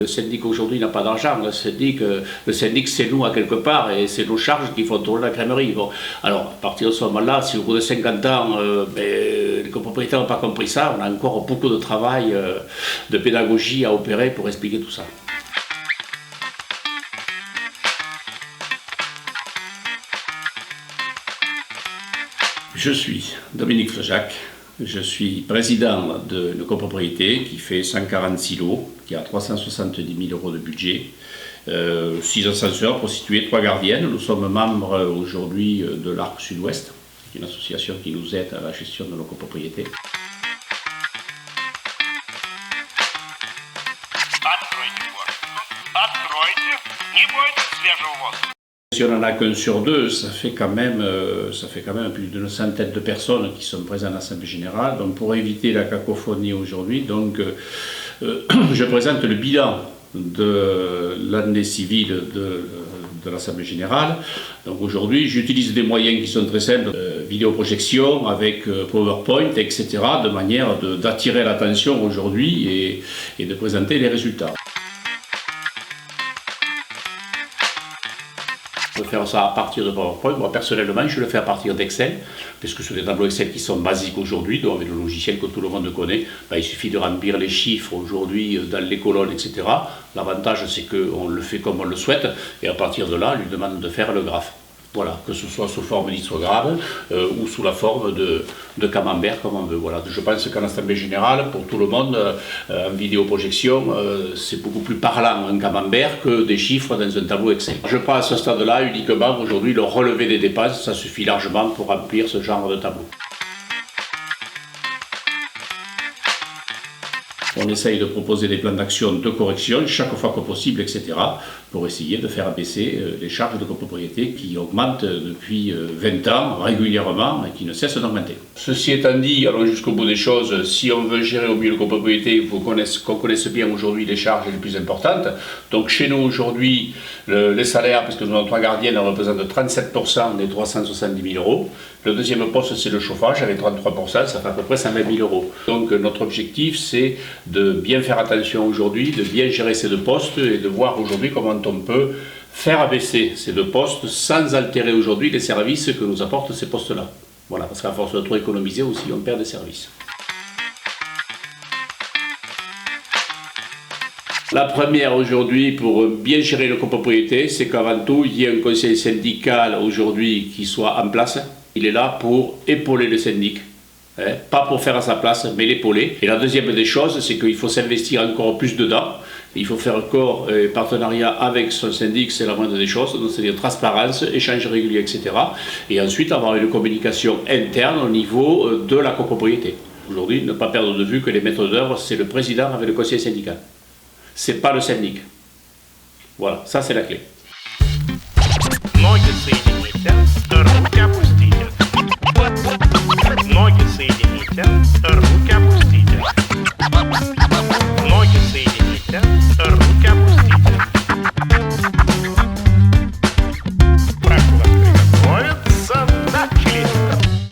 Le syndic aujourd'hui n'a pas d'argent, le syndic c'est nous à quelque part et c'est nos charges qui font tourner la crèmerie. Bon, alors à partir de ce moment-là, si au bout de 50 ans les copropriétaires n'ont pas compris ça, on a encore beaucoup de travail de pédagogie à opérer pour expliquer tout ça. Je suis Dominique Flejac, je suis président d'une copropriété qui fait 146 lots, qui a 370 000 € de budget, 6 ascenseurs pour situer 3 gardiennes. Nous sommes membres aujourd'hui de l'Arc Sud-Ouest, une association qui nous aide à la gestion de nos copropriétés. Si on n'en a qu'un sur deux, ça fait quand même plus d'une centaine de personnes qui sont présentes à l'Assemblée Générale. Donc pour éviter la cacophonie aujourd'hui, je présente le bilan de l'année civile de l'Assemblée Générale. Donc aujourd'hui, j'utilise des moyens qui sont très simples, vidéoprojection avec PowerPoint, etc., de manière d'attirer l'attention aujourd'hui et de présenter les résultats. Je peux faire ça à partir de PowerPoint. Moi, personnellement, je le fais à partir d'Excel, puisque sur des tableaux Excel qui sont basiques aujourd'hui, donc avec le logiciel que tout le monde connaît, il suffit de remplir les chiffres aujourd'hui dans les colonnes, etc. L'avantage, c'est qu'on le fait comme on le souhaite, et à partir de là, on lui demande de faire le graphe. Voilà, que ce soit sous forme d'histogramme ou sous la forme de camembert, comme on veut. Voilà. Je pense qu'en Assemblée Générale, pour tout le monde, en vidéoprojection, c'est beaucoup plus parlant un camembert que des chiffres dans un tableau Excel. Je prends à ce stade-là uniquement aujourd'hui le relevé des dépenses, ça suffit largement pour remplir ce genre de tableau. On essaye de proposer des plans d'action de correction chaque fois que possible, etc., pour essayer de faire baisser les charges de copropriété qui augmentent depuis 20 ans régulièrement et qui ne cessent d'augmenter. Ceci étant dit, allons jusqu'au bout des choses. Si on veut gérer au mieux le copropriété, il faut qu'on connaisse bien aujourd'hui les charges les plus importantes. Donc chez nous aujourd'hui, les salaires, parce que nous avons 3 gardiennes, représentent 37% des 370 000 €. Le deuxième poste, c'est le chauffage, avec 33%, ça fait à peu près 120 000 €. Donc notre objectif, c'est de bien faire attention aujourd'hui, de bien gérer ces 2 postes et de voir aujourd'hui comment on peut faire abaisser ces 2 postes sans altérer aujourd'hui les services que nous apportent ces postes-là. Voilà, parce qu'à force de trop économiser aussi, on perd des services. La première aujourd'hui, pour bien gérer le copropriété, c'est qu'avant tout, il y ait un conseil syndical aujourd'hui qui soit en place. Il est là pour épauler le syndic. Pas pour faire à sa place, mais l'épauler. Et la deuxième des choses, c'est qu'il faut s'investir encore plus dedans. Il faut faire corps et partenariat avec son syndic, c'est la moindre des choses, c'est-à-dire transparence, échange régulier, etc. Et ensuite avoir une communication interne au niveau de la copropriété. Aujourd'hui, ne pas perdre de vue que les maîtres d'œuvre, c'est le président avec le conseil syndical. C'est pas le syndic. Voilà, ça c'est la clé.